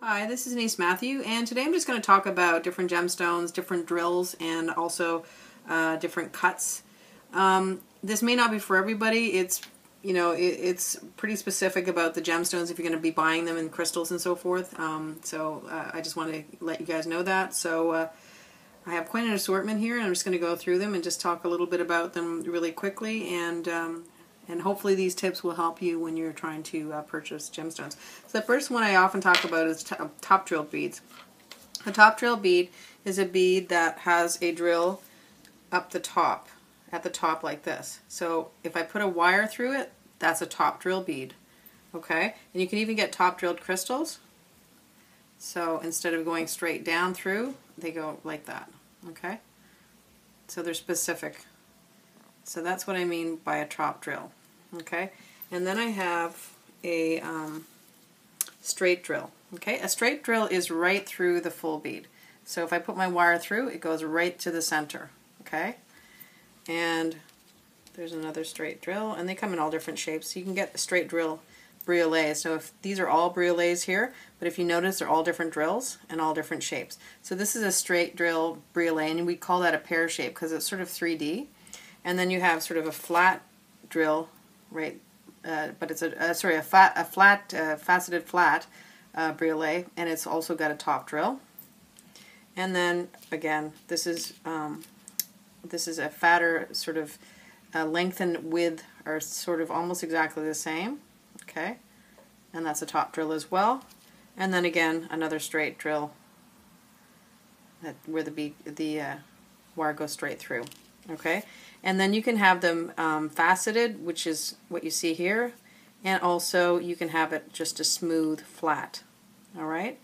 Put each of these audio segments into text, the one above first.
Hi, this is Denise Matthew, and today I'm just going to talk about different gemstones, different drills, and also different cuts. This may not be for everybody. It's pretty specific about the gemstones if you're going to be buying them in crystals and so forth. I just want to let you guys know that. I have quite an assortment here, and I'm just going to go through them and just talk a little bit about them really quickly, and hopefully these tips will help you when you're trying to purchase gemstones. So the first one I often talk about is top drill beads. A top drill bead is a bead that has a drill up the top, at the top like this. So if I put a wire through it, that's a top drill bead. Okay? And you can even get top drilled crystals. So instead of going straight down through, they go like that. Okay? So they're specific. So that's what I mean by a top drill. Okay, and then I have a straight drill. Okay, a straight drill is right through the full bead. So if I put my wire through, it goes right to the center. Okay, and there's another straight drill, and they come in all different shapes. So you can get a straight drill briolet. So if these are all briolets here, but if you notice, they're all different drills and all different shapes. So this is a straight drill briolet, and we call that a pear shape because it's sort of 3D. And then you have sort of a flat drill, right? But it's a faceted flat briolet, and it's also got a top drill. And then again, this is a fatter sort of length and width are sort of almost exactly the same. Okay, and that's a top drill as well. And then again, another straight drill where the wire goes straight through. Okay, and then you can have them faceted, which is what you see here, and also you can have it just a smooth flat. All right,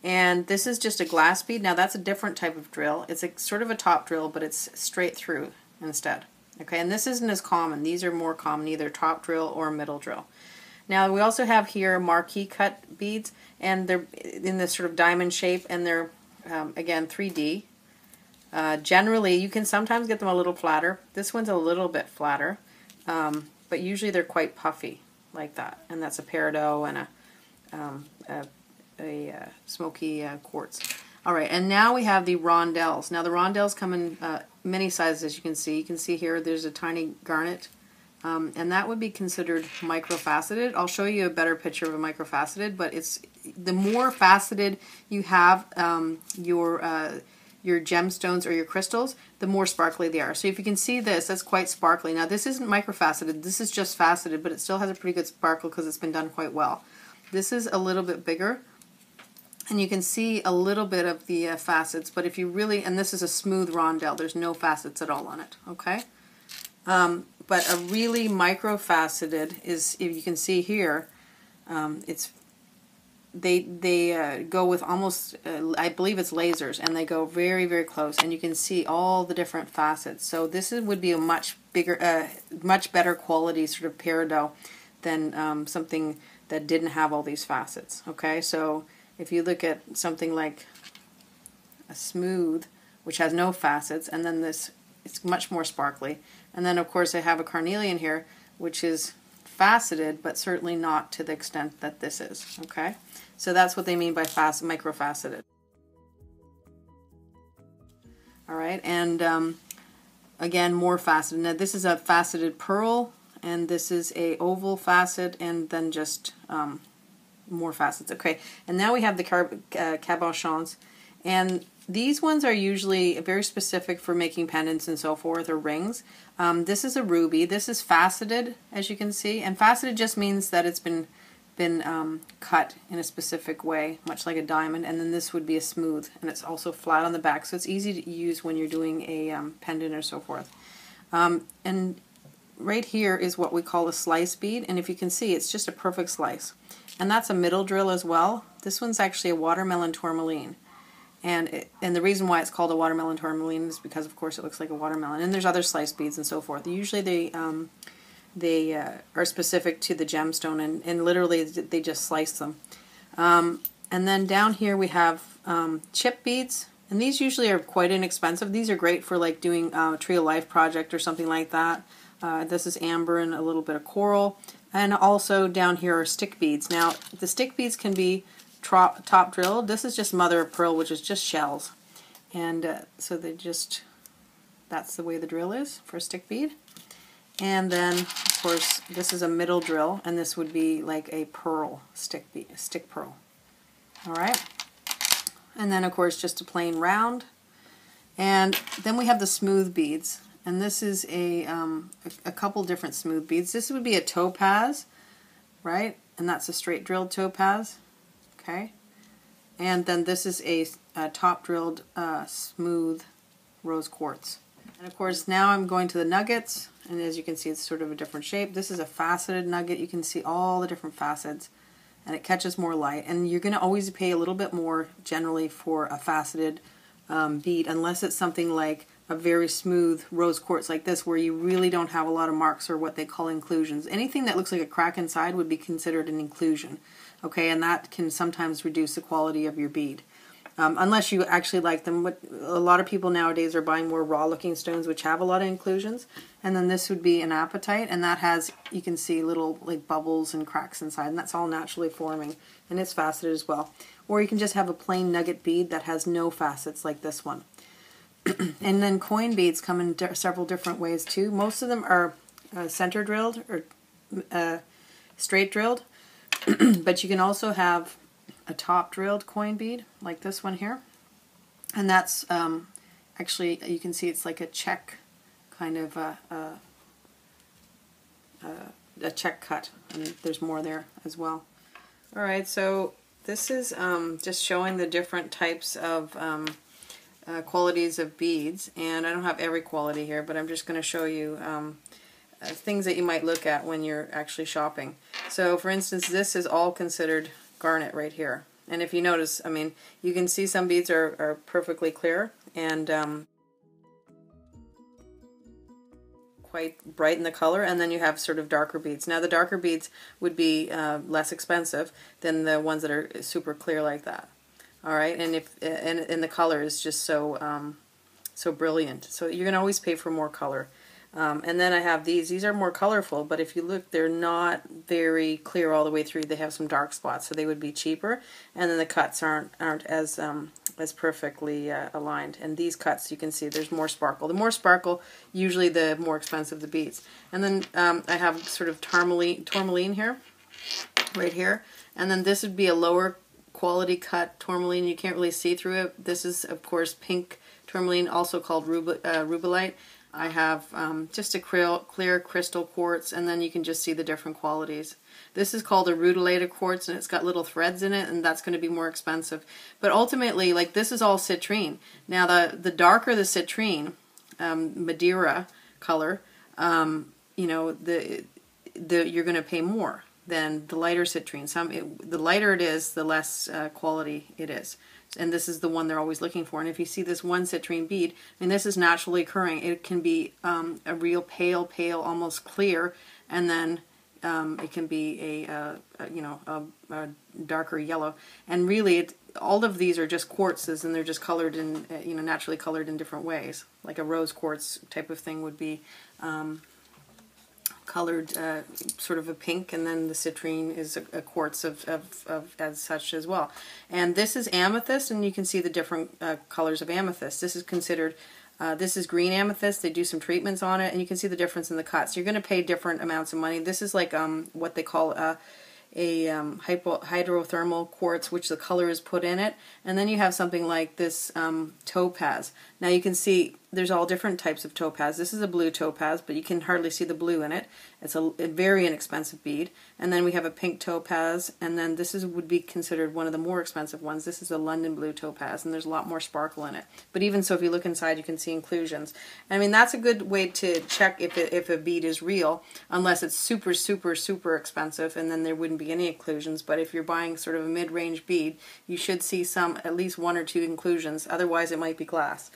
and this is just a glass bead. Now that's a different type of drill. It's a sort of a top drill, but it's straight through instead. Okay, and this isn't as common. These are more common, either top drill or middle drill. Now we also have here marquee cut beads, and they're in this sort of diamond shape, and they're again 3D. Generally, you can sometimes get them a little flatter. This one's a little bit flatter, but usually they're quite puffy, like that. And that's a peridot and a smoky quartz. All right, and now we have the rondelles. Now the rondelles come in many sizes, as you can see. You can see here there's a tiny garnet, and that would be considered microfaceted. I'll show you a better picture of a microfaceted, but it's the more faceted you have your gemstones or your crystals, the more sparkly they are. So if you can see this, that's quite sparkly. Now this isn't microfaceted, this is just faceted, but it still has a pretty good sparkle because it's been done quite well. This is a little bit bigger, and you can see a little bit of the facets, but if you really, and this is a smooth rondelle, there's no facets at all on it, okay? But a really microfaceted is, if you can see here, they go with almost, I believe it's lasers, and they go very, very close, and you can see all the different facets. So this would be a much bigger, much better quality sort of peridot than something that didn't have all these facets. Okay, so if you look at something like a smooth, which has no facets, and then this, it's much more sparkly. And then of course I have a carnelian here, which is faceted, but certainly not to the extent that this is. Okay, so that's what they mean by microfaceted. All right, and again, more faceted. Now this is a faceted pearl, and this is a oval facet, and then just more facets. Okay, and now we have the cabochons, and these ones are usually very specific for making pendants and so forth, or rings. This is a ruby. This is faceted, as you can see, and faceted just means that it's been cut in a specific way, much like a diamond. And then this would be a smooth, and it's also flat on the back, so it's easy to use when you're doing a pendant or so forth. And right here is what we call a slice bead, and if you can see, it's just a perfect slice. And that's a middle drill as well. This one's actually a watermelon tourmaline. And the reason why it's called a watermelon tourmaline is because, of course, it looks like a watermelon. And there's other slice beads and so forth. Usually they are specific to the gemstone, and literally they just slice them. And then down here we have chip beads, and these usually are quite inexpensive. These are great for like doing a Tree of Life project or something like that. This is amber and a little bit of coral. And also down here are stick beads. Now the stick beads can be top drilled. This is just mother of pearl, which is just shells. And so that's the way the drill is for a stick bead. And then, of course, this is a middle drill, and this would be like a pearl stick pearl. All right. And then, of course, just a plain round. And then we have the smooth beads, and this is a couple different smooth beads. This would be a topaz, right? And that's a straight drilled topaz. Okay. And then this is a top drilled smooth rose quartz. And of course now I'm going to the nuggets, and as you can see it's sort of a different shape. This is a faceted nugget. You can see all the different facets, and it catches more light, and you're going to always pay a little bit more generally for a faceted bead, unless it's something like a very smooth rose quartz like this, where you really don't have a lot of marks or what they call inclusions. Anything that looks like a crack inside would be considered an inclusion. Okay, and that can sometimes reduce the quality of your bead. Unless you actually like them. What a lot of people nowadays are buying more raw looking stones which have a lot of inclusions. And then this would be an apatite, and that has, you can see little like bubbles and cracks inside, and that's all naturally forming, and it's faceted as well. Or you can just have a plain nugget bead that has no facets like this one. And then coin beads come in several different ways too. Most of them are center drilled or straight drilled. But you can also have a top drilled coin bead like this one here, and that's actually, you can see it's like a check kind of a check cut, and there's more there as well. Alright, so this is just showing the different types of qualities of beads, and I don't have every quality here, but I'm just going to show you things that you might look at when you're actually shopping. So for instance, this is all considered garnet right here. And if you notice, I mean, you can see some beads are perfectly clear and quite bright in the color, and then you have sort of darker beads. Now the darker beads would be less expensive than the ones that are super clear like that. All right, and the color is just so so brilliant. So you're gonna always pay for more color. And then I have these. These are more colorful, but if you look, they're not very clear all the way through. They have some dark spots, so they would be cheaper. And then the cuts aren't as perfectly aligned. And these cuts, you can see, there's more sparkle. The more sparkle, usually the more expensive the beads. And then I have sort of tourmaline here, right here. And then this would be a lower quality cut tourmaline. You can't really see through it. This is, of course, pink tourmaline, also called rubellite. I have just a clear crystal quartz, and then you can just see the different qualities. This is called a rutilated quartz, and it's got little threads in it, and that's going to be more expensive. But ultimately, like, this is all citrine. Now, the darker the citrine, Madeira color, you know, you're going to pay more than the lighter citrine. The lighter it is, the less quality it is. And this is the one they're always looking for. And if you see this one citrine bead, I mean, this is naturally occurring. It can be a real pale, almost clear, and then it can be a darker yellow. And really, all of these are just quartzes, and they're just colored in, naturally colored in different ways. Like a rose quartz type of thing would be colored sort of a pink, and then the citrine is a quartz of as such as well. And this is amethyst, and you can see the different colors of amethyst. This is considered, this is green amethyst. They do some treatments on it, and you can see the difference in the cuts. You're going to pay different amounts of money. This is like what they call a hydrothermal quartz, which the color is put in it. And then you have something like this topaz. Now you can see there's all different types of topaz. This is a blue topaz, but you can hardly see the blue in it. It's a very inexpensive bead. And then we have a pink topaz, and then this would be considered one of the more expensive ones. This is a London blue topaz, and there's a lot more sparkle in it. But even so, if you look inside, you can see inclusions. I mean, that's a good way to check if a bead is real, unless it's super expensive, and then there wouldn't be any inclusions. But if you're buying sort of a mid-range bead, you should see at least one or two inclusions. Otherwise, it might be glass.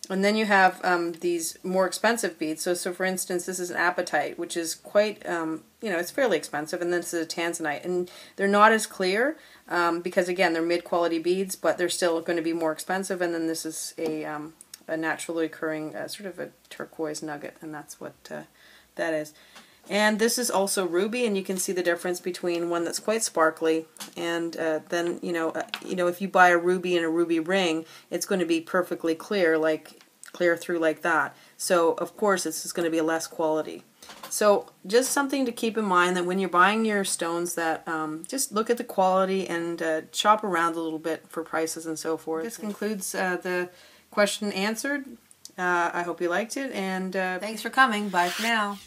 And then you have these more expensive beads. So for instance, this is an apatite, which is quite, it's fairly expensive. And then this is a tanzanite. And they're not as clear because, again, they're mid-quality beads, but they're still going to be more expensive. And then this is a naturally occurring sort of a turquoise nugget, and that's what that is. And this is also ruby, and you can see the difference between one that's quite sparkly and then if you buy a ruby and a ruby ring, it's going to be perfectly clear, like clear through like that. So of course it's just going to be less quality. So just something to keep in mind, that when you're buying your stones, that just look at the quality and shop around a little bit for prices and so forth. This concludes the question answered. I hope you liked it, and thanks for coming. Bye for now.